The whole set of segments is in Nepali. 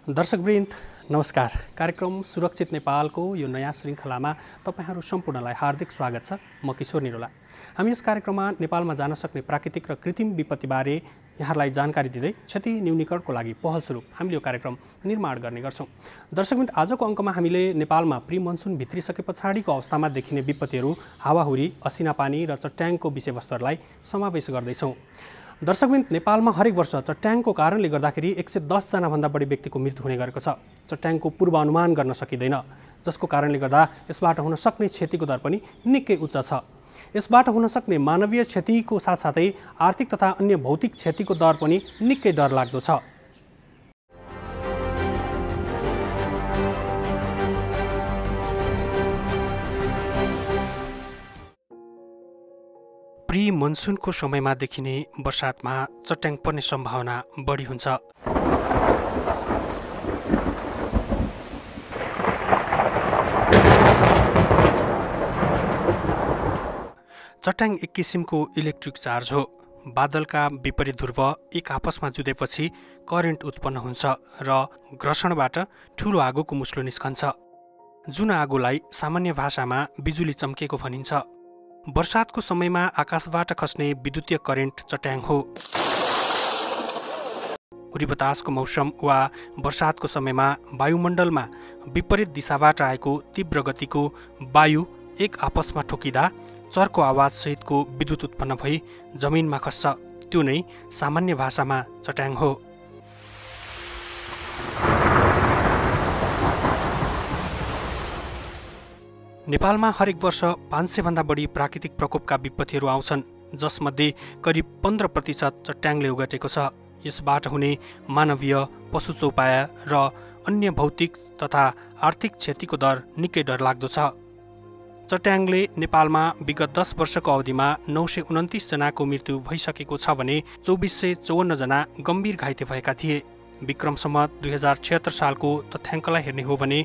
दर्शकवृन्द नमस्कार। कार्यक्रम सुरक्षित नेपालको यो नयाँ श्रृङ्खलामा तपाईहरू सम्पूर्णलाई हार्दिक स्वागत छ। म किशोर निरोला। हामी यस कार्यक्रममा नेपालमा जान सक्ने प्राकृतिक र कृत्रिम विपत्तिबारे यहाँलाई जानकारी दिँदै क्षति न्यूनीकरणको लागि पहल स्वरूप हामीले यो कार्यक्रम निर्माण गर्ने गर्छौँ। दर्शकवृन्द, आजको अङ्कमा हामीले नेपालमा प्री मनसुन भित्रिसके पछाडिको अवस्थामा देखिने विपत्तिहरू, हावाहुरी, असिनापानी र चट्याङको विषयवस्तुहरूलाई समावेश गर्दैछौँ। दर्शकवृन्द, नेपालमा हरेक वर्ष चट्याङको कारणले गर्दाखेरि 110 जनाभन्दा बढी व्यक्तिको मृत्यु हुने गरेको छ। चट्याङको पूर्वानुमान गर्न सकिँदैन, जसको कारणले गर्दा यसबाट हुन सक्ने क्षतिको दर पनि निकै उच्च छ। यसबाट हुन सक्ने मानवीय क्षतिको साथसाथै आर्थिक तथा अन्य भौतिक क्षतिको दर पनि निकै डरलाग्दो छ। प्री मनसुनको समयमा देखिने बर्सातमा चट्याङ पर्ने सम्भावना बढी हुन्छ। चट्याङ एक किसिमको इलेक्ट्रिक चार्ज हो। बादलका विपरीत ध्रुव एक आपसमा जुधेपछि करेन्ट उत्पन्न हुन्छ र घर्षणबाट ठुलो आगोको मुस्लो निस्कन्छ, जुन आगोलाई सामान्य भाषामा बिजुली चम्केको भनिन्छ। वर्षातको समयमा आकाशबाट खस्ने विद्युतीय करेन्ट चट्याङ हो। हुरी बतासको मौसम वा वर्षातको समयमा वायुमण्डलमा विपरीत दिशाबाट आएको तीव्र गतिको वायु एक आपसमा ठोकिँदा चर्को आवाज सहितको विद्युत उत्पन्न भई जमिनमा खस्छ। त्यो नै सामान्य भाषामा चट्याङ हो। नेपालमा हरेक वर्ष 500 भन्दा बढी प्राकृतिक प्रकोपका विपत्तिहरू आउँछन्, जसमध्ये करिब 15% चट्याङले ओगटेको छ। यसबाट हुने मानवीय, पशु चौपाया र अन्य भौतिक तथा आर्थिक क्षतिको दर निकै डरलाग्दो छ। चट्याङले नेपालमा विगत 10 वर्षको अवधिमा 929 जनाको मृत्यु भइसकेको छ भने 2454 जना गम्भीर घाइते भएका थिए। विक्रम सम्वत 2076 सालको तथ्याङ्कलाई हेर्ने हो भने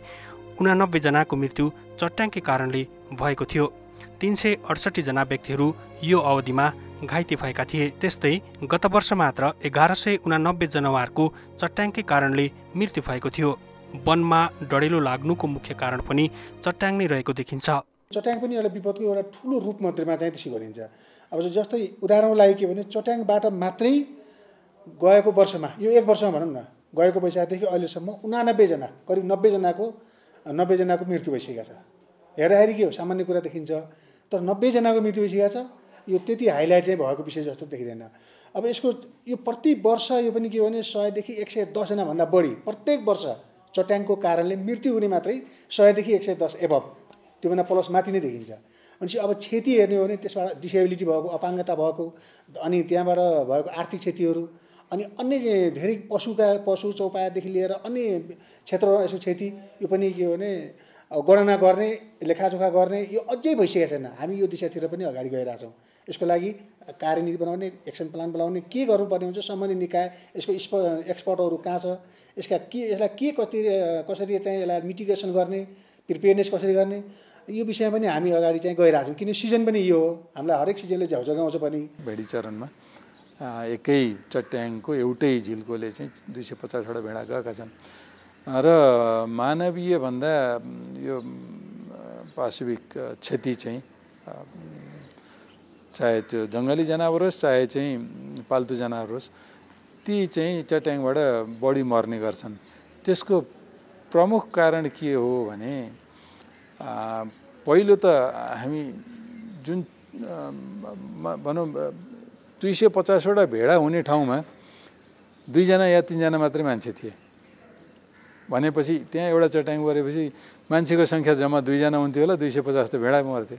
89 जनाको मृत्यु चट्याङकै कारणले भएको थियो। 368 जना व्यक्तिहरू यो अवधिमा घाइते भएका थिए। त्यस्तै गत वर्ष मात्र 1189 जनावरको चट्याङकै कारणले मृत्यु भएको थियो। वनमा डढेलो लाग्नुको मुख्य कारण पनि चट्याङ नै रहेको देखिन्छ। चट्याङ पनि एउटा विपदको एउटा ठुलो रूप मात्रमा चाहिँ त्यसै गरिन्छ। अब जस्तै उदाहरणको लागि के भने चट्याङबाट मात्रै गएको वर्षमा, यो एक वर्षमा भनौँ न, गएको वैशाखदेखि अहिलेसम्म 89 जना, करिब 90 जनाको मृत्यु भइसकेको छ। हेर्दाखेरि के हो, सामान्य कुरा देखिन्छ, तर 90 जनाको मृत्यु भइसकेको छ। यो त्यति हाइलाइट चाहिँ भएको विषय जस्तो देखिँदैन। अब यसको यो प्रति वर्ष यो पनि के भने 100 देखि 110 जनाभन्दा बढी प्रत्येक वर्ष चट्याङको कारणले मृत्यु हुने मात्रै 100 देखि 110 एबभ, त्योभन्दा प्लस माथि नै देखिन्छ। अनि अब क्षति हेर्ने हो भने त्यसबाट डिसेबिलिटी भएको, अपाङ्गता भएको, अनि त्यहाँबाट भएको आर्थिक क्षतिहरू, अनि अन्य धेरै पशु चौपायादेखि लिएर अन्य क्षेत्रमा यसो क्षति, यो पनि के हो भने गणना गर्ने, लेखाजोखा गर्ने, यो अझै भइसकेको छैन। हामी यो दिशातिर पनि अगाडि गइरहेछौँ। यसको लागि कार्यनीति बनाउने, एक्सन प्लान बनाउने, के गर्नुपर्ने हुन्छ, सम्बन्धित निकाय, यसको एक्सपर्टहरू कहाँ छ, यसलाई कसरी चाहिँ यसलाई मिटिगेसन गर्ने, प्रिपेयरनेस कसरी गर्ने, यो विषयमा पनि हामी अगाडि चाहिँ गइरहेछौँ। किन सिजन पनि यो हो, हामीलाई हरेक सिजनले झ्याउजगाउँछ पनि। भेडी चरणमा एकै चट्याङको एउटै झिल्कोले चाहिँ 250वटा भेडा गएका छन् र मानवीय भन्दा यो पाशविक क्षति चाहिँ चाहे त्यो जङ्गली जनावर होस् चाहे चाहिँ पाल्तु जनावर होस्, ती चाहिँ चट्याङबाट बढी मर्ने गर्छन्। त्यसको प्रमुख कारण के हो भने पहिलो त हामी जुन भनौँ 250वटा भेडा हुने ठाउँमा 2 जना या 3 जना मात्रै मान्छे थिए भनेपछि त्यहाँ एउटा चट्याङ परेपछि मान्छेको सङ्ख्या जम्मा 2 जना हुन्थ्यो होला, 250 त भेडा मर्थे।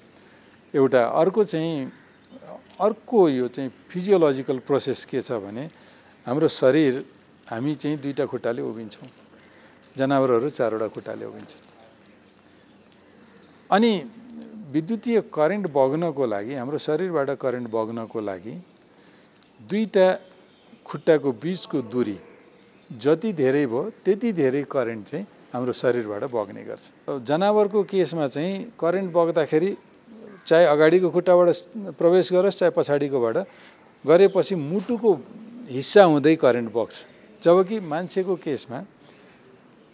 एउटा अर्को यो चाहिँ फिजियोलोजिकल प्रोसेस के छ भने हाम्रो शरीर, हामी चाहिँ 2टा खुट्टाले उभिन्छौँ, जनावरहरू 4वटा खुट्टाले उभिन्छ। अनि विद्युतीय करेन्ट बग्नको लागि, हाम्रो शरीरबाट करेन्ट बग्नको लागि 2टा खुट्टाको बिचको दूरी जति धेरै भयो त्यति धेरै करेन्ट चाहिँ हाम्रो शरीरबाट बग्ने गर्छ। जनावरको केसमा चाहिँ करेन्ट बग्दाखेरि चाहे अगाडिको खुट्टाबाट प्रवेश गरोस् चाहे पछाडिकोबाट गरेपछि मुटुको हिस्सा हुँदै करेन्ट बग्छ। जबकि मान्छेको केसमा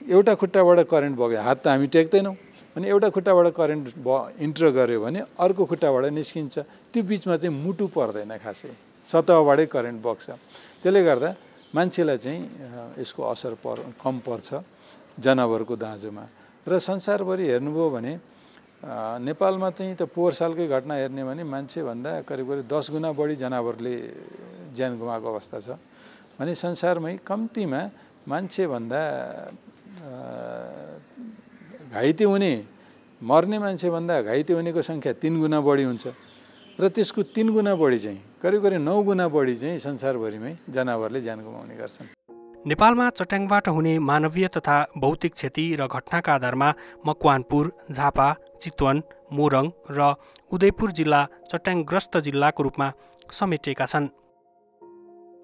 एउटा खुट्टाबाट करेन्ट बग्यो, हात त हामी टेक्दैनौँ, अनि एउटा खुट्टाबाट करेन्ट इन्टर गर्यो भने अर्को खुट्टाबाट निस्किन्छ, त्यो बिचमा चाहिँ मुटु पर्दैन, खासै सतहबाटै करेन्ट बग्छ। त्यसले गर्दा मान्छेलाई चाहिँ यसको असर कम पर्छ जनावरको दाँजोमा। र संसारभरि हेर्नुभयो भने नेपालमा चाहिँ त पोहोर सालकै घटना हेर्ने भने मान्छेभन्दा करिब करिब 10 गुणा बढी जनावरले ज्यान गुमाएको अवस्था छ भने संसारमै कम्तीमा मान्छेभन्दा घाइते हुने, मर्ने मान्छेभन्दा घाइते हुनेको सङ्ख्या 3 गुणा बढी हुन्छ र त्यसको 3 गुणा बढी चाहिँ करिब करिब 9 गुणा बढी चाहिँ संसारभरिमै जनावरले ज्यान गुमाउने गर्छन्। नेपालमा चट्याङबाट हुने मानवीय तथा भौतिक क्षति र घटनाका आधारमा मकवानपुर, झापा, चितवन, मोरङ र उदयपुर जिल्ला चट्याङग्रस्त जिल्लाको रूपमा समेटिएका छन्।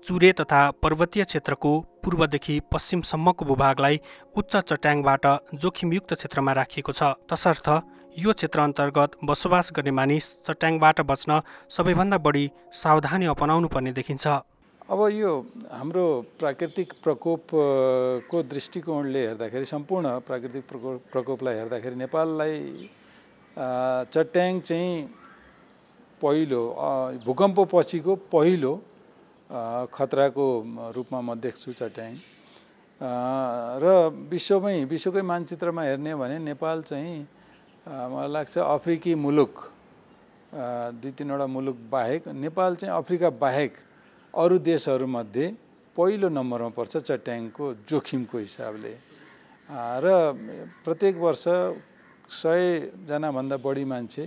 चुरे तथा पर्वतीय क्षेत्रको पूर्वदेखि पश्चिमसम्मको भूभागलाई उच्च चट्याङबाट जोखिमयुक्त क्षेत्रमा राखिएको छ। तसर्थ यो क्षेत्र अन्तर्गत बसोबास गर्ने मानिस चट्याङबाट बच्न सबैभन्दा बढी सावधानी अपनाउनु पर्ने देखिन्छ। अब यो हाम्रो प्राकृतिक प्रकोपको दृष्टिकोणले हेर्दाखेरि, सम्पूर्ण प्राकृतिक प्रकोपलाई हेर्दाखेरि नेपाललाई चट्याङ चाहिँ पहिलो भूकम्प पछिको पहिलो खतराको रूपमा म देख्छु चट्याङ। र विश्वकै मानचित्रमा हेर्ने भने नेपाल चाहिँ मलाई लाग्छ अफ्रिकी मुलुक 2-3वटा मुलुक बाहेक नेपाल चाहिँ अफ्रिका बाहेक अरू देशहरूमध्ये पहिलो नम्बरमा पर्छ चट्याङको जोखिमको हिसाबले। र प्रत्येक वर्ष 100 जनाभन्दा बढी मान्छे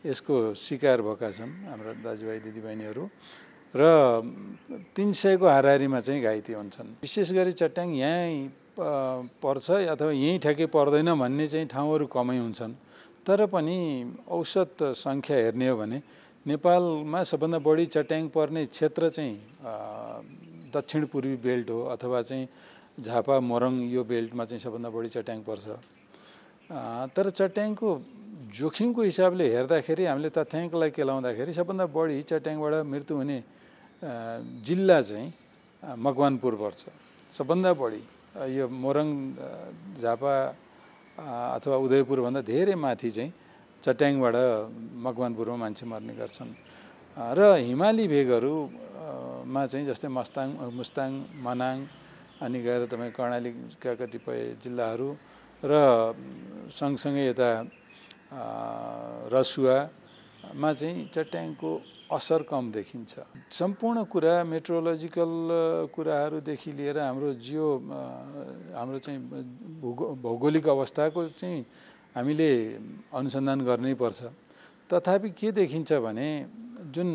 यसको शिकार भएका छन् हाम्रा दाजुभाइ दिदीबहिनीहरू, र 300 को हाराहारीमा चाहिँ घाइते हुन्छन्। विशेष गरी चट्याङ यहीँ पर्छ अथवा यहीँ ठ्याक्कै पर्दैन भन्ने चाहिँ ठाउँहरू कमै हुन्छन्, तर पनि औसत सङ्ख्या हेर्ने हो भने नेपालमा सबभन्दा बढी चट्याङ पर्ने क्षेत्र चाहिँ दक्षिण पूर्वी बेल्ट हो, अथवा चाहिँ झापा मोरङ यो बेल्टमा चाहिँ सबभन्दा बढी चट्याङ पर्छ। तर चट्याङको जोखिमको हिसाबले हेर्दाखेरि हामीले तथ्याङ्कलाई केलाउँदाखेरि सबभन्दा बढी चट्याङबाट मृत्यु हुने जिल्ला चाहिँ मकवानपुर पर्छ। सबभन्दा बढी यो मोरङ, झापा अथवा उदयपुरभन्दा धेरै माथि चाहिँ चट्याङबाट मकवानपुरमा मान्छे मर्ने गर्छन्। र हिमाली भेगहरूमा चाहिँ जस्तै मुस्ताङ, मनाङ, अनि गएर तपाईँ कर्णालीका कतिपय जिल्लाहरू र सँगसँगै यता रसुवामा चाहिँ चट्याङको असर कम देखिन्छ। सम्पूर्ण कुरा मेट्रोलोजिकल कुराहरूदेखि लिएर हाम्रो चाहिँ भौगोलिक अवस्थाको चाहिँ हामीले अनुसन्धान गर्नै पर्छ। तथापि के देखिन्छ भने जुन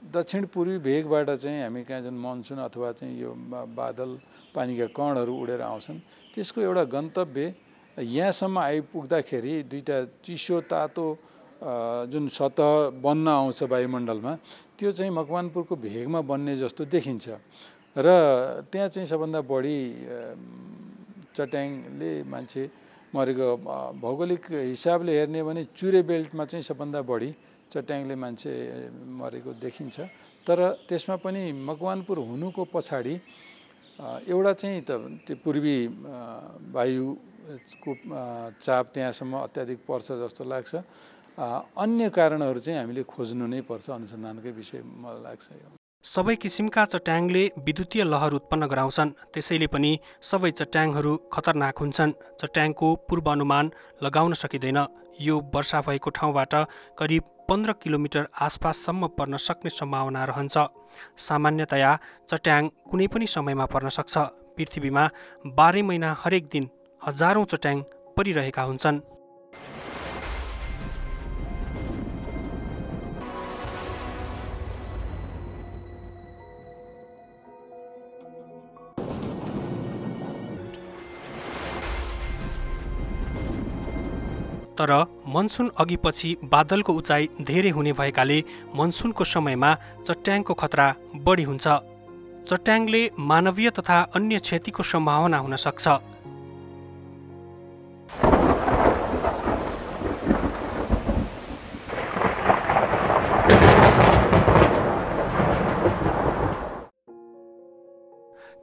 दक्षिण पूर्वी भेगबाट चाहिँ हामी कहाँ जुन मनसुन अथवा चाहिँ यो बादल पानीका कणहरू उडेर आउँछन्, त्यसको एउटा गन्तव्य यहाँसम्म आइपुग्दाखेरि दुईटा चिसो तातो जुन सतह बन्न आउँछ वायुमण्डलमा, त्यो चाहिँ मकवानपुरको भेगमा बन्ने जस्तो देखिन्छ। र त्यहाँ चाहिँ सबभन्दा बढी चट्याङले मान्छे मरेको भौगोलिक हिसाबले हेर्ने भने चुरे बेल्टमा चाहिँ सबभन्दा बढी चट्याङले मान्छे मरेको देखिन्छ। तर त्यसमा पनि मकवानपुर हुनुको पछाडि एउटा चाहिँ त्यो पूर्वी वायुको चाप त्यहाँसम्म अत्याधिक पर्छ जस्तो लाग्छ। अन्य कारणहरू चाहिँ हामीले खोज्नु नै पर्छ, अनुसन्धानकै विषय मलाई लाग्छ। सबै किसिमका चट्याङले विद्युतीय लहर उत्पन्न गराउँछन्, त्यसैले पनि सबै चट्याङहरू खतरनाक हुन्छन्। चट्याङको पूर्वानुमान लगाउन सकिँदैन। यो वर्षा भएको ठाउँबाट करिब 15 किलोमिटर आसपाससम्म पर्न सक्ने सम्भावना रहन्छ। सामान्यतया चट्याङ कुनै पनि समयमा पर्न सक्छ। पृथ्वीमा 12 महिना हरेक दिन हजारौं चट्याङ परिरहेका हुन्छन्। तर मनसुन अघिपछि बादलको उचाइ धेरै हुने भएकाले मनसुनको समयमा चट्याङको खतरा बढी हुन्छ। चट्याङले मानवीय तथा अन्य क्षतिको सम्भावना हुन सक्छ।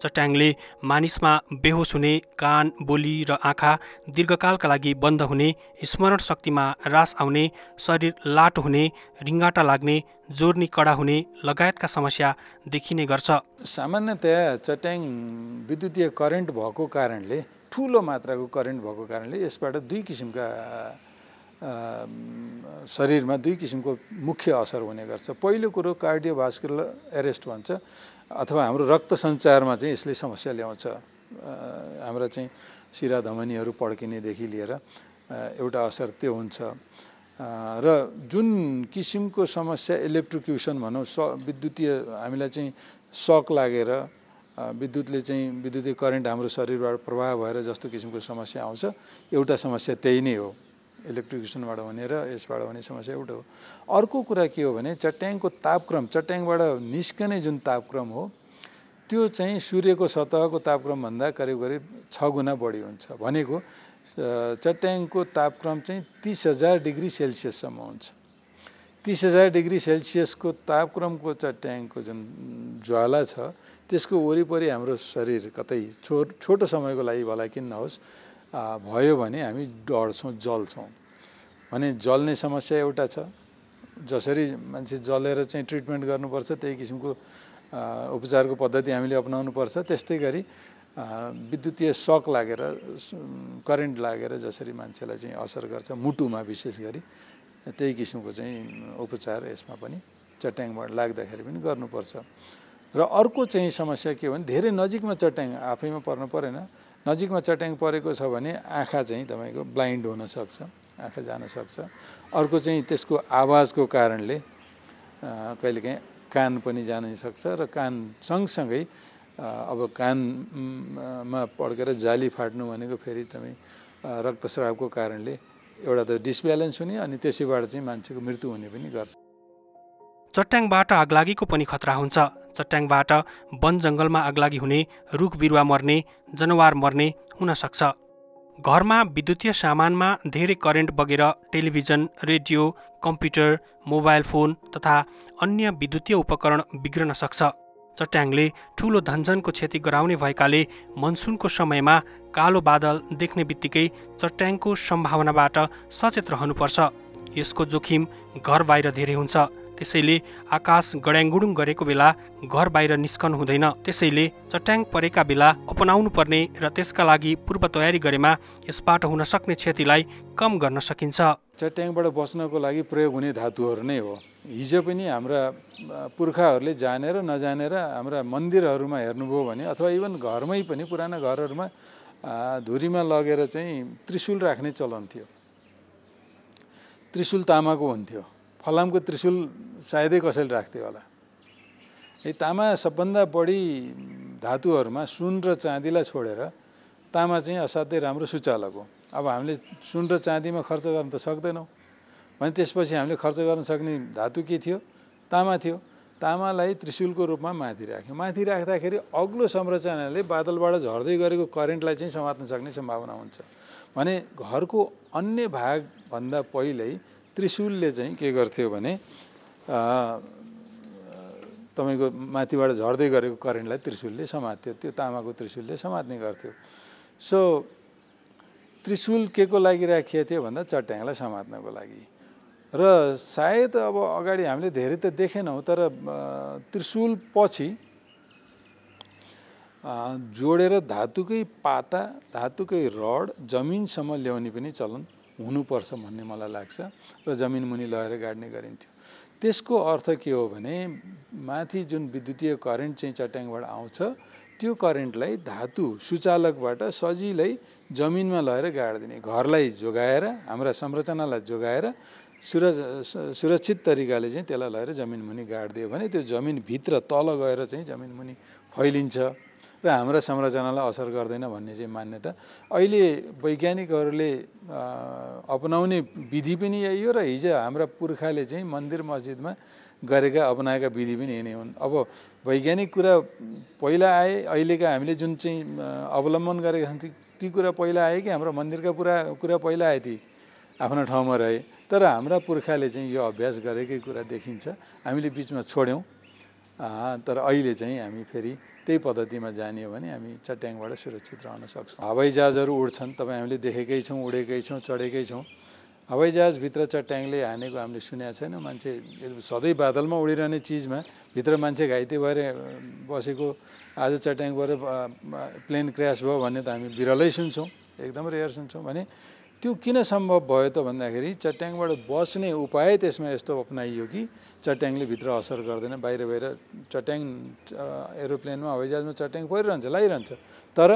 चट्याङले मानिसमा बेहोस हुने, कान, बोली र आँखा दीर्घकालका लागि बन्द हुने, स्मरण शक्तिमा ह्रास आउने, शरीर लाटो हुने, रिङ्गाटा लाग्ने, जोर्नी कडा हुने लगायतका समस्या देखिने गर्छ। सामान्यतया चट्याङ विद्युतीय करेन्ट भएको कारणले, ठुलो मात्राको करेन्ट भएको कारणले यसबाट दुई किसिमका शरीरमा दुई किसिमको मुख्य असर हुने गर्छ। पहिलो कुरो कार्डियोभास्कुलर एरेस्ट भन्छ, अथवा हाम्रो रक्त सञ्चारमा चाहिँ यसले समस्या ल्याउँछ। हाम्रा चाहिँ शिरा धमनीहरू पड्किनेदेखि लिएर एउटा असर त्यो हुन्छ। र जुन किसिमको समस्या इलेक्ट्रोक्युसन भनौँ, विद्युतीय हामीलाई चाहिँ सक लागेर विद्युतीय करेन्ट हाम्रो शरीरबाट प्रवाह भएर जस्तो किसिमको समस्या आउँछ, एउटा समस्या त्यही नै हो। इलेक्ट्रोक्युसनबाट हुने र यसबाट हुने समस्या एउटा हो। अर्को कुरा के हो भने चट्याङको तापक्रम, चट्याङबाट निस्कने जुन तापक्रम हो त्यो चाहिँ सूर्यको सतहको तापक्रमभन्दा करिब 6 गुणा बढी हुन्छ। भनेको चट्याङको तापक्रम चाहिँ 30,000 डिग्री सेल्सियससम्म हुन्छ। 30,000 डिग्री सेल्सियसको तापक्रमको चट्याङको जुन ज्वाला छ त्यसको वरिपरि हाम्रो शरीर कतै छोटो समयको लागि भला किन नहोस् भयो भने हामी डढ्छौँ, जल्छौँ। भने जल्ने समस्या एउटा छ, जसरी मान्छे जलेर चाहिँ ट्रिटमेन्ट गर्नुपर्छ त्यही किसिमको उपचारको पद्धति हामीले अपनाउनुपर्छ। त्यस्तै गरी विद्युतीय सक लागेर, करेन्ट लागेर जसरी मान्छेलाई चाहिँ असर गर्छ मुटुमा विशेष गरी, त्यही किसिमको चाहिँ उपचार यसमा पनि चट्याङबाट लाग्दाखेरि पनि गर्नुपर्छ। र अर्को चाहिँ समस्या के हो भने धेरै नजिकमा चट्याङ आफैमा पर्न परेन, नजिकमा चट्याङ परेको छ भने आँखा चाहिँ तपाईँको ब्लाइन्ड हुन सक्छ, आँखा जान सक्छ। अर्को चाहिँ त्यसको आवाजको कारणले कहिलेकाहीँ कान पनि जान सक्छ र कान सँगसँगै अब कानमा पड्केर जाली फाट्नु भनेको फेरि तपाईँ रक्तस्रावको कारणले एउटा त डिसब्यालेन्स हुने अनि त्यसैबाट चाहिँ मान्छेको मृत्यु हुने पनि गर्छ। चट्याङबाट आगलागीको पनि खतरा हुन्छ। चट्याङबाट वन जङ्गलमा आगलागी हुने, रुख बिरुवा मर्ने, जनावर मर्ने हुन सक्छ। घरमा विद्युतीय सामानमा धेरै करेन्ट बगेर television, radio, computer, mobile phone तथा अन्य विद्युतीय उपकरण बिग्रन सक्छ। चट्याङले ठूलो धनजनको क्षति गराउने भएकाले मनसुनको समयमा कालो बादल देख्ने बित्तिकै चट्याङको सम्भावनाबाट सचेत रहनुपर्छ। यसको जोखिम घर बाहिर धेरै हुन्छ, त्यसैले आकाश गड्याङगुडुङ गरेको बेला घर बाहिर निस्कनु हुँदैन। त्यसैले चट्याङ परेका बेला अपनाउनु पर्ने र त्यसका लागि पूर्व तयारी गरेमा यसबाट हुन सक्ने क्षतिलाई कम गर्न सकिन्छ। चट्याङबाट बच्नको लागि प्रयोग हुने धातुहरू नै हो। हिजो पनि हाम्रा पुर्खाहरूले जानेर नजानेर हाम्रा मन्दिरहरूमा हेर्नुभयो भने अथवा इभन घरमै पनि पुराना घरहरूमा धुरीमा लगेर चाहिँ त्रिशूल राख्ने चलन थियो। त्रिशूल तामाको हुन्थ्यो, फलामको त्रिशूल सायदै कसैले राख्थ्यो होला। तामा सबभन्दा बढी धातुहरूमा सुन र चाँदीलाई छोडेर तामा चाहिँ असाध्यै राम्रो सुचालक हो। अब हामीले सुन र चाँदीमा खर्च गर्न त सक्दैनौँ भने त्यसपछि हामीले खर्च गर्न सक्ने धातु के थियो? तामा थियो। तामालाई त्रिशूलको रूपमा माथि राख्यो। माथि राख्दाखेरि अग्लो संरचनाले बादलबाट झर्दै गरेको करेन्टलाई चाहिँ समात्न सक्ने सम्भावना हुन्छ। भने घरको अन्य भागभन्दा पहिल्यै त्रिशूलले चाहिँ के गर्थ्यो भने तपाईँको माथिबाट झर्दै गरेको करेन्टलाई त्रिशूलले समात्थ्यो। त्यो तामाको त्रिशूलले समात्ने गर्थ्यो। सो त्रिशूल के को लागि राखिएको थियो भन्दा चट्याङलाई समात्नको लागि। र सायद अब अगाडि हामीले धेरै त देखेनौँ, तर त्रिशूल पछि जोडेर धातुकै पाता, धातुकै रड जमिनसम्म ल्याउने पनि चलन हुनुपर्छ भन्ने मलाई लाग्छ र जमिन मुनि लगेर गाड्ने गरिन्थ्यो। त्यसको अर्थ के हो भने माथि जुन विद्युतीय करेन्ट चाहिँ चट्याङबाट आउँछ त्यो करेन्टलाई धातु सुचालकबाट सजिलै जमिनमा लगेर गाडिदिने, घरलाई जोगाएर, हाम्रा संरचनालाई जोगाएर सुरक्षित तरिकाले चाहिँ त्यसलाई लगेर जमिन मुनि गाडिदियो भने त्यो जमिनभित्र तल गएर चाहिँ जमिन मुनि फैलिन्छ र हाम्रा संरचनालाई असर गर्दैन भन्ने चाहिँ मान्यता अहिले वैज्ञानिकहरूले अपनाउने विधि पनि यही हो र हिजो हाम्रा पुर्खाले चाहिँ मन्दिर मस्जिदमा गरेका अपनाएका विधि पनि यही नै हुन्। अब वैज्ञानिक कुरा पहिला आए, अहिलेका हामीले जुन चाहिँ अवलम्बन गरेका छौँ ती कुरा पहिला आए कि हाम्रो मन्दिरका कुरा पहिला आए ती आफ्नो ठाउँमा रहे। तर हाम्रा पुर्खाले चाहिँ यो अभ्यास गरेकै कुरा देखिन्छ। हामीले बिचमा छोड्यौँ, तर अहिले चाहिँ हामी फेरि त्यही पद्धतिमा जाने हो भने हामी चट्याङबाट सुरक्षित रहन सक्छौँ। हवाईजहाजहरू उड्छन्, तपाईँ हामीले देखेकै छौँ, उडेकै छौँ, चढेकै छौँ। हवाईजहाजभित्र चट्याङले हानेको हामीले सुनेको छैन। मान्छे सधैँ बादलमा उडिरहने चिजमा भित्र मान्छे घाइते भएर बसेको, आज चट्याङ भएर प्लेन क्र्यास भयो भन्ने त हामी बिरलै सुन्छौँ, एकदम रेयर सुन्छौँ। भने त्यो किन सम्भव भयो त भन्दाखेरि चट्याङबाट बस्ने उपाय त्यसमा यस्तो अपनाइयो कि चट्याङले भित्र असर गर्दैन। बाहिर चट्याङ एरोप्लेनमा, हवाईजहाजमा चट्याङ परिरहन्छ, लगाइरहन्छ, तर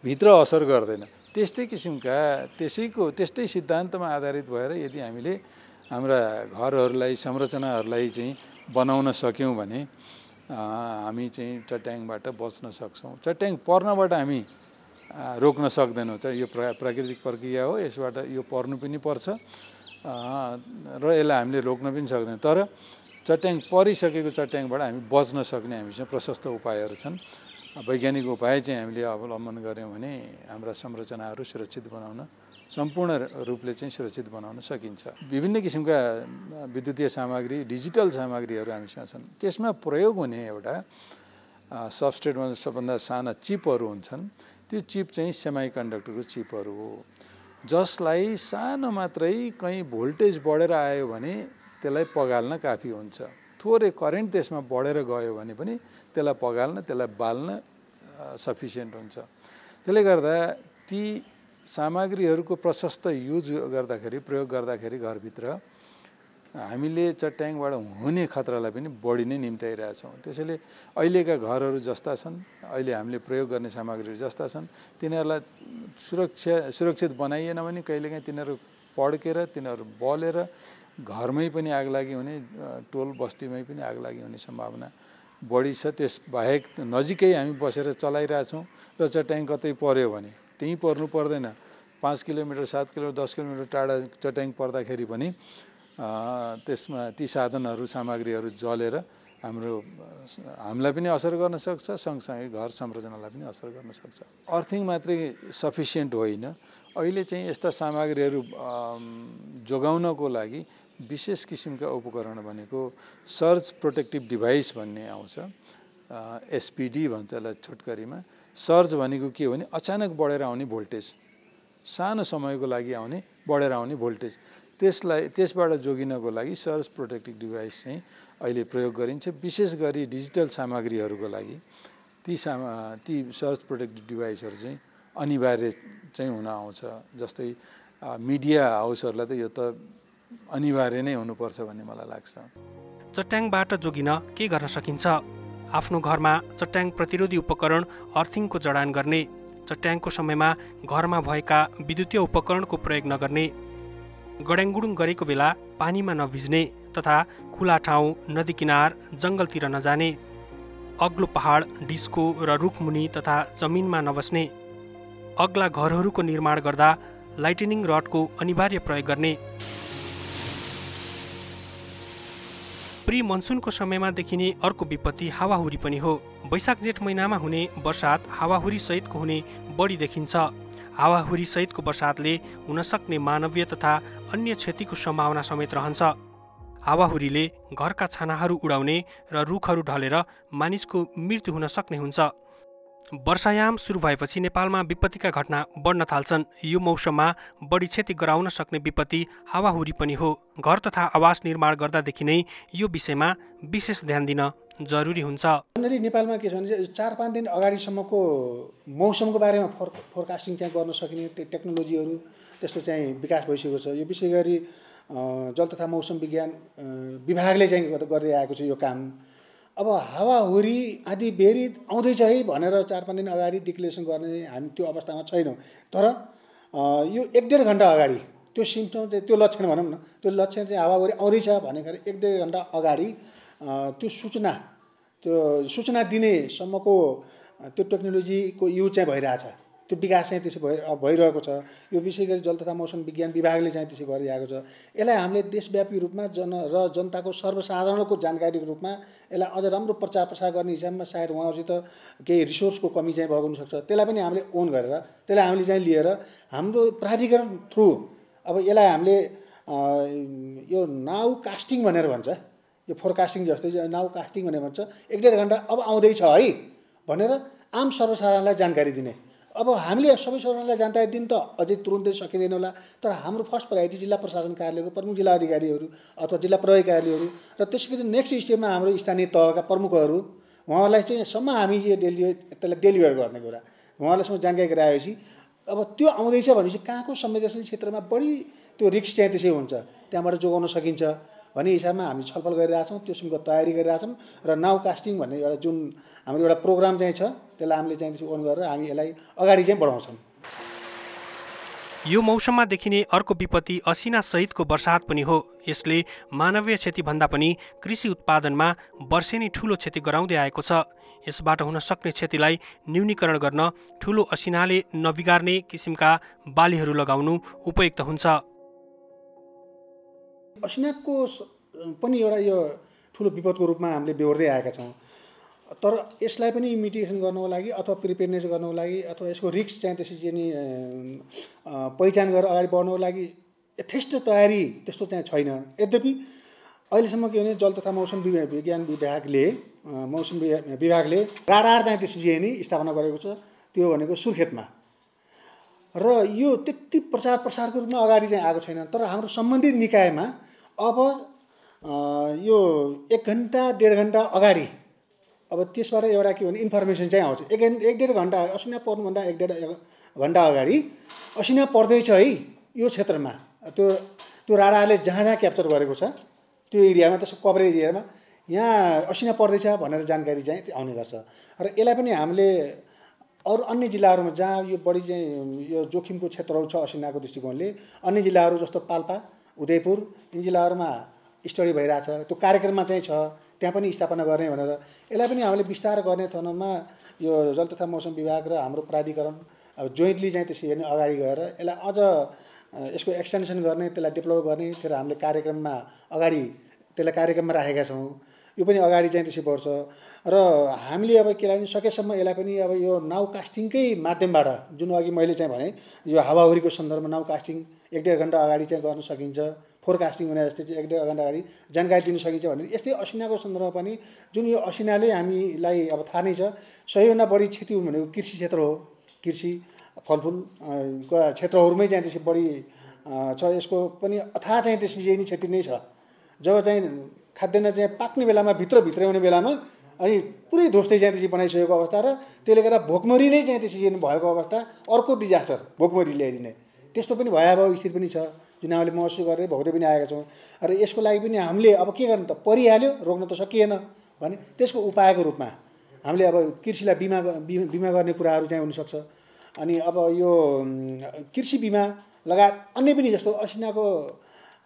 भित्र असर गर्दैन। त्यस्तै किसिमका त्यस्तै सिद्धान्तमा आधारित भएर यदि हामीले हाम्रा घरहरूलाई, संरचनाहरूलाई चाहिँ बनाउन सक्यौँ भने हामी चाहिँ चट्याङबाट बच्न सक्छौँ। चट्याङ पर्नबाट हामी रोक्न सक्दैनौँ। यो प्राकृतिक प्रक्रिया हो, यसबाट यो पर्नु पनि पर्छ र यसलाई हामीले रोक्न पनि सक्दैनौँ। तर चट्याङ परिसकेको चट्याङबाट हामी बच्न सक्ने हामीसँग प्रशस्त उपायहरू छन्। वैज्ञानिक उपाय चाहिँ हामीले अवलम्बन गऱ्यौँ भने हाम्रा संरचनाहरू सुरक्षित बनाउन, सम्पूर्ण रूपले चाहिँ सुरक्षित बनाउन सकिन्छ। विभिन्न किसिमका विद्युतीय सामग्री, डिजिटल सामग्रीहरू हामीसँग छन्। त्यसमा प्रयोग हुने एउटा सबस्ट्रेटमा सबभन्दा साना चिपहरू हुन्छन्। त्यो चिप चाहिँ सेमी कन्डक्टरको चिपहरू हो, जसलाई सानो मात्रै कहीँ भोल्टेज बढेर आयो भने त्यसलाई पगाल्न काफी हुन्छ। थोरै करेन्ट त्यसमा बढेर गयो भने पनि त्यसलाई पगाल्न, त्यसलाई बाल्न सफिसियन्ट हुन्छ। त्यसले गर्दा ती सामग्रीहरूको प्रशस्त युज गर्दाखेरि, प्रयोग गर्दाखेरि घरभित्र हामीले चट्याङबाट हुने खतरालाई पनि बढी नै निम्त्याइरहेछौँ। त्यसैले अहिलेका घरहरू जस्ता छन्, अहिले हामीले प्रयोग गर्ने सामग्रीहरू जस्ता छन्, तिनीहरूलाई सुरक्षित बनाइएन भने कहिलेकाहीँ तिनीहरू पड्केर, तिनीहरू बलेर घरमै पनि आगलागी हुने, टोल बस्तीमै पनि आगलागी हुने सम्भावना बढी छ। त्यसबाहेक नजिकै हामी बसेर चलाइरहेछौँ र चट्याङ कतै पर्यो भने त्यहीँ पर्नु पर्दैन, 5 किलोमिटर, 7 किलोमिटर, 10 किलोमिटर टाढा चट्याङ पर्दाखेरि पनि त्यसमा ती साधनहरू, सामग्रीहरू जलेर हामीलाई पनि असर गर्न सक्छ, सँगसँगै घर संरचनालाई पनि असर गर्न सक्छ। अर्थिङ मात्रै सफिसियन्ट होइन, अहिले चाहिँ यस्ता सामग्रीहरू जोगाउनको लागि विशेष किसिमका उपकरण भनेको सर्ज प्रोटेक्टिभ डिभाइस भन्ने आउँछ, एसपिडी भन्छ यसलाई छोटकरीमा। सर्ज भनेको के हो भने अचानक बढेर आउने भोल्टेज, सानो समयको लागि आउने बढेर आउने भोल्टेज, त्यसबाट जोगिनको लागि सर्ज प्रोटेक्टिभ डिभाइस चाहिँ अहिले प्रयोग गरिन्छ। विशेष गरी डिजिटल सामग्रीहरूको लागि ती सर्ज प्रोटेक्टिभ डिभाइसहरू चाहिँ अनिवार्य चाहिँ हुन आउँछ। जस्तै मिडिया हाउसहरूलाई त यो त अनिवार्य नै हुनुपर्छ भन्ने मलाई लाग्छ। चट्याङबाट जोगिन के गर्न सकिन्छ? आफ्नो घरमा चट्याङ प्रतिरोधी उपकरण अर्थिङको जडान गर्ने, चट्याङको समयमा घरमा भएका विद्युतीय उपकरणको प्रयोग नगर्ने, गड्याङगुडुङ गरेको बेला पानीमा नभिज्ने तथा खुला ठाउँ, नदी किनार, जङ्गलतिर नजाने, अग्लो पहाड, डिस्को र रुखमुनि तथा जमिनमा नबस्ने, अग्ला घरहरूको निर्माण गर्दा लाइटनिङ रडको अनिवार्य प्रयोग गर्ने। प्री मनसुनको समयमा देखिने अर्को विपत्ति हावाहुरी पनि हो। वैशाख जेठ महिनामा हुने वर्षात हावाहुरी सहितको हुने बढी देखिन्छ। हावाहुरी सहितको वर्षातले हुनसक्ने मानवीय तथा अन्य क्षतिको सम्भावना समेत रहन्छ। हावाहुरीले घरका छानाहरू उडाउने र रुखहरू ढलेर मानिसको मृत्यु हुन सक्ने हुन्छ। वर्षायाम सुरु भएपछि नेपालमा विपत्तिका घटना बढ्न थाल्छन्। यो मौसममा बढी क्षति गराउन सक्ने विपत्ति हावाहुरी पनि हो। घर तथा आवास निर्माण गर्दादेखि नै यो विषयमा विशेष ध्यान दिन जरुरी हुन्छ। जनरली नेपालमा के छ भने 4-5 दिन अगाडिसम्मको मौसमको बारेमा फोरकास्टिङ चाहिँ गर्न सकिने टेक्नोलोजीहरू त्यस्तो चाहिँ विकास भइसकेको छ। यो विशेष गरी जल तथा मौसम विज्ञान विभागले चाहिँ गर्दै आएको छ यो काम। अब हावाहुरी आदि बेरी आउँदैछ है भनेर 4-5 दिन अगाडि डिक्लेरेसन गर्ने हामी त्यो अवस्थामा छैनौँ। तर यो 1-1.5 घन्टा अगाडि त्यो सिम्पटम चाहिँ, त्यो लक्षण भनौँ न, त्यो लक्षण चाहिँ हावाहुरी आउँदैछ भनेर 1-1.5 घन्टा अगाडि त्यो सूचना दिनेसम्मको त्यो टेक्नोलोजीको युज चाहिँ भइरहेछ। त्यो विकास चाहिँ त्यसो भइरहेको छ। यो विशेष गरी जल तथा मौसम विज्ञान विभागले चाहिँ त्यसो गरिरहेको छ। यसलाई हामीले देशव्यापी रूपमा जनताको सर्वसाधारणको जानकारीको रूपमा यसलाई अझ राम्रो प्रचार प्रसार गर्ने हिसाबमा सायद उहाँहरूसित केही रिसोर्सको कमी चाहिँ भएको हुनसक्छ। त्यसलाई पनि हामीले ओन गरेर, त्यसलाई हामीले चाहिँ लिएर हाम्रो प्राधिकरण थ्रु अब यसलाई हामीले यो नाउ कास्टिङ भनेर भन्छ, यो फोरकास्टिङ जस्तै नाउ कास्टिङ भनेर भन्छ। 1-1.5 घन्टा अब आउँदैछ है भनेर आम सर्वसाधारणलाई जानकारी दिने। अब हामीले सबै सर्वसाधारणलाई जानकारी दिन त अझै तुरुन्तै सकिँदैन होला, तर हाम्रो फर्स्ट प्रायोरिटी जिल्ला प्रशासन कार्यालयको प्रमुख जिल्ला अधिकारीहरू अथवा जिल्ला प्रहरीकारीहरू र त्यसपछि नेक्स्ट स्टेपमा हाम्रो स्थानीय तहका प्रमुखहरू, उहाँहरूलाई चाहिँ सम्म हामी त्यसलाई डेलिभर गर्ने कुरा उहाँहरूलाईसम्म जानकारी गराएपछि अब त्यो आउँदैछ भनेपछि कहाँको संवेदनशील क्षेत्रमा बढी त्यो रिस्क चाहिँ त्यसै हुन्छ, त्यहाँबाट जोगाउन सकिन्छ भन्ने हिसाबमा हामी छलफल गरिरहेछौँ, त्यो किसिमको तयारी गरिरहेछौँ। र नाउ कास्टिङ भन्ने एउटा जुन हाम्रो एउटा प्रोग्राम चाहिँ छ त्यसलाई हामीले चाहिँ त्यसो अन गरेर हामी यसलाई अगाडि चाहिँ बढाउँछौँ। यो मौसममा देखिने अर्को विपत्ति असिना सहितको वर्षात पनि हो। यसले मानवीय क्षतिभन्दा पनि कृषि उत्पादनमा वर्षेनी ठूलो क्षति गराउँदै आएको छ। यसबाट हुन सक्ने क्षतिलाई न्यूनीकरण गर्न ठूलो असिनाले नबिगार्ने किसिमका बालीहरू लगाउनु उपयुक्त हुन्छ। असिनाको पनि एउटा यो ठुलो विपदको रूपमा हामीले बेहोर्दै आएका छौँ, तर यसलाई पनि मिटिगेसन गर्नको लागि अथवा प्रिपेयरनेस गर्नको लागि अथवा यसको रिस्क चाहिँ त्यसरी नि पहिचान गरेर अगाडि बढ्नको लागि यथेष्ट तयारी त्यस्तो चाहिँ छैन। यद्यपि अहिलेसम्म के भने जल तथा मौसम विज्ञान विभागले राडार चाहिँ त्यसपछि नि स्थापना गरेको छ, त्यो भनेको सुर्खेतमा। र यो त्यति प्रचार प्रसारको रूपमा अगाडि चाहिँ आएको छैन, तर हाम्रो सम्बन्धित निकायमा अब यो 1 घन्टा 1.5 घन्टा अगाडि अब त्यसबाट एउटा के भने इन्फर्मेसन चाहिँ आउँछ। 1-1.5 घन्टा असिना पर्नुभन्दा 1-1.5 घन्टा अगाडि असिना पर्दैछ है यो क्षेत्रमा, त्यो राडारले जहाँ जहाँ क्याप्चर गरेको छ त्यो एरियामा, त्यसको कभरेज एरियामा यहाँ असिना पर्दैछ भनेर जानकारी चाहिँ आउने गर्छ। र यसलाई पनि हामीले अरू अन्य जिल्लाहरूमा जहाँ यो बढी चाहिँ यो जोखिमको क्षेत्रहरू छ असिनाको दृष्टिकोणले, अन्य जिल्लाहरू जस्तो पाल्पा, उदयपुर यिन जिल्लाहरूमा स्टडी भइरहेछ, त्यो कार्यक्रममा चाहिँ छ, त्यहाँ पनि स्थापना गर्ने भनेर यसलाई पनि हामीले विस्तार गर्ने थनमा यो जल तथा मौसम विभाग र हाम्रो प्राधिकरण अब जोइन्टली चाहिँ त्यसरी हेर्ने अगाडि गएर यसलाई अझ यसको एक्सटेन्सन गर्ने, त्यसलाई डेभलप गर्ने तर हामीले कार्यक्रममा अगाडि त्यसलाई कार्यक्रममा राखेका छौँ। यो पनि अगाडि चाहिँ त्यसै बढ्छ। र हामीले अब के लाग्ने सकेसम्म यसलाई पनि अब यो नाउ कास्टिङकै माध्यमबाट जुन अघि मैले चाहिँ भने यो हावाहुरीको सन्दर्भमा नाउ कास्टिङ 1-1.5 घन्टा अगाडि चाहिँ गर्न सकिन्छ, फोरकास्टिङ भने जस्तै चाहिँ 1-1.5 घन्टा अगाडि जानकारी दिन सकिन्छ भने यस्तै असिनाको सन्दर्भमा पनि जुन यो असिनाले हामीलाई अब थाहा नै छ सबैभन्दा बढी क्षति हुने भनेको कृषि क्षेत्र हो। कृषि फलफुलका क्षेत्रहरूमै चाहिँ त्यसै बढी छ, यसको पनि अथाह चाहिँ त्यसपछि यही क्षति नै छ। जब चाहिँ खाद्यान्न चाहिँ पाक्ने बेलामा भित्राउने बेलामा अनि पुरै ध्वस्तै चाहिँ त्यसरी बनाइसकेको अवस्था र त्यसले गर्दा भोकमरी नै चाहिँ त्यसरी भएको अवस्था, अर्को डिजास्टर भोकमरी ल्याइदिने त्यस्तो पनि भयावह स्थिति पनि छ जुन हामीले महसुस गर्दै भोग्दै पनि आएका छौँ। र यसको लागि पनि हामीले अब के गर्नु त, परिहाल्यो, रोक्न त सकिएन भने त्यसको उपायको रूपमा हामीले अब कृषिलाई बिमा गर्ने कुराहरू चाहिँ हुनसक्छ। अनि अब यो कृषि बिमा लगायत अन्य पनि जस्तो असिनाको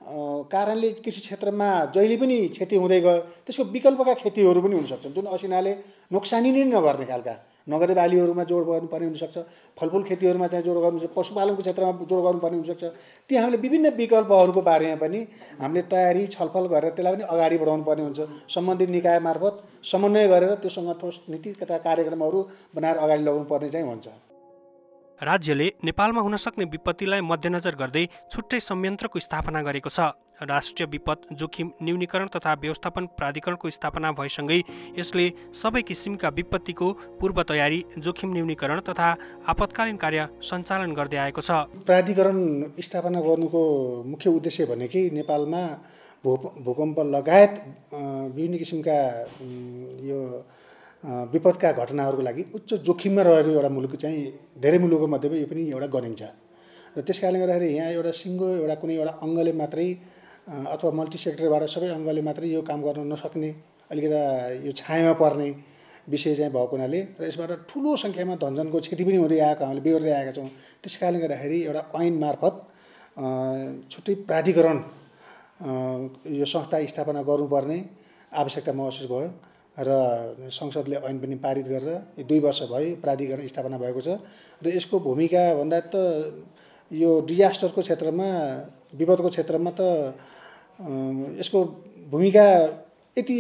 कारणले कृषि क्षेत्रमा जहिले पनि क्षति हुँदै गयो त्यसको विकल्पका खेतीहरू पनि हुनसक्छन् जुन असिनाले नोक्सानी नै नगर्ने खालका, नगदे बालीहरूमा जोड गर्नुपर्ने हुनसक्छ, फलफुल खेतीहरूमा चाहिँ जोड गर्नु, पशुपालनको क्षेत्रमा जोड गर्नुपर्ने हुनसक्छ। ती हामीले विभिन्न विकल्पहरूको बारेमा पनि हामीले तयारी छलफल गरेर त्यसलाई पनि अगाडि बढाउनु पर्ने हुन्छ। सम्बन्धित निकाय मार्फत समन्वय गरेर त्योसँग ठोस नीति तथा कार्यक्रमहरू बनाएर अगाडि लगाउनु पर्ने चाहिँ हुन्छ। राज्यले नेपालमा हुन सक्ने विपत्तिलाई मध्यनजर गर्दै छुट्टै संयन्त्रको स्थापना गरेको छ। राष्ट्रिय विपद जोखिम न्यूनीकरण तथा व्यवस्थापन प्राधिकरणको स्थापना भएसँगै यसले सबै किसिमका विपत्तिको पूर्व तयारी, जोखिम न्यूनीकरण तथा आपतकालीन कार्य सञ्चालन गर्दै आएको छ। प्राधिकरण स्थापना गर्नुको मुख्य उद्देश्य भनेकै नेपालमा भूकम्प लगायत विभिन्न किसिमका यो विपदका घटनाहरूको लागि उच्च जोखिममा रहेको एउटा मुलुक चाहिँ धेरै मुलुकको मध्येमा यो पनि एउटा गनिन्छ। र त्यस कारणले गर्दाखेरि यहाँ एउटा सिङ्गो एउटा कुनै एउटा अङ्गले मात्रै अथवा मल्टी सेक्टरबाट सबै अङ्गले मात्रै यो काम गर्न नसक्ने, अलिकति यो छायामा पर्ने विषय चाहिँ भएको हुनाले र यसबाट ठुलो सङ्ख्यामा धनजनको क्षति पनि हुँदै आएको हामीले बेहोर्दै आएका छौँ। त्यस कारणले गर्दाखेरि एउटा ऐन मार्फत छुट्टै प्राधिकरण यो संस्था स्थापना गर्नुपर्ने आवश्यकता महसुस भयो र संसदले ऐन पनि पारित गरेर 2 वर्ष भयो प्राधिकरण स्थापना भएको छ। र यसको भूमिका भन्दा त यो डिजास्टरको क्षेत्रमा, विपदको क्षेत्रमा त यसको भूमिका यति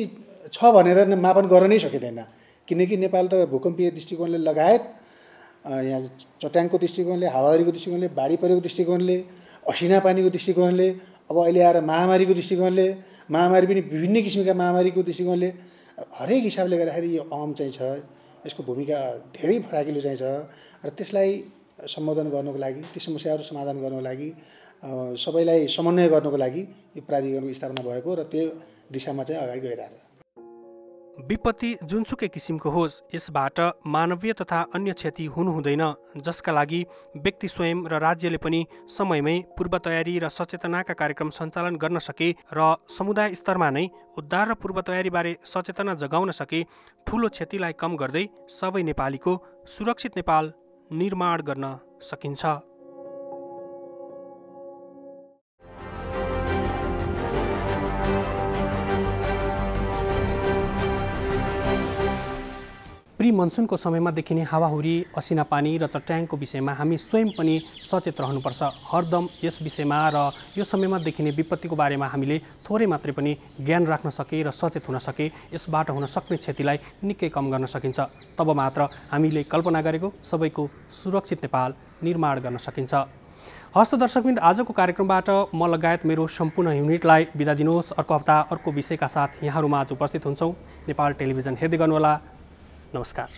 छ भनेर मापन गर्न नै सकिँदैन, किनकि नेपाल त भूकम्पीय दृष्टिकोणले लगायत यहाँ चट्याङको दृष्टिकोणले, हावाहुरीको दृष्टिकोणले, बाढी पहिरोको दृष्टिकोणले, असिना पानीको दृष्टिकोणले, अब अहिले आएर महामारीको दृष्टिकोणले, महामारी पनि विभिन्न किसिमका महामारीको दृष्टिकोणले हरेक हिसाबले गर्दाखेरि यो अहम चाहिँ छ। यसको भूमिका धेरै फराकिलो चाहिँ छ र त्यसलाई सम्बोधन गर्नको लागि ती समस्याहरू समाधान गर्नको लागि सबैलाई समन्वय गर्नको लागि यो प्राधिकरणको स्थापना भएको र त्यो दिशामा चाहिँ अगाडि गइरहेको छ। विपत्ति जुनसुकै किसिमको होस् यसबाट मानवीय तथा अन्य क्षति हुनु हुँदैन, जसका लागि व्यक्ति स्वयं र राज्यले पनि समयमै पूर्व तयारी र सचेतनाका कार्यक्रम सञ्चालन गर्न सके र समुदाय स्तरमा नै उद्धार र पूर्व तयारीबारे सचेतना जगाउन सके ठूलो क्षतिलाई कम गर्दै सबै नेपालीको सुरक्षित नेपाल निर्माण गर्न सकिन्छ। प्री मनसुनको समयमा देखिने हावाहुरी, असिना पानी र चट्याङको विषयमा हामी स्वयं पनि सचेत रहनुपर्छ। हरदम यस विषयमा र यो समयमा देखिने विपत्तिको बारेमा हामीले थोरै मात्रै पनि ज्ञान राख्न सके र सचेत हुन सके यसबाट हुन सक्ने क्षतिलाई निकै कम गर्न सकिन्छ। तब मात्र हामीले कल्पना गरेको सबैको सुरक्षित नेपाल निर्माण गर्न सकिन्छ। हस्त दर्शकवृन्द, आजको कार्यक्रमबाट म लगायत मेरो सम्पूर्ण युनिटलाई बिदा दिनुहोस्। अर्को हप्ता अर्को विषयका साथ यहाँहरूमा आज उपस्थित हुन्छौँ। नेपाल टेलिभिजन हेर्दै गर्नुहोला। नमस्कार।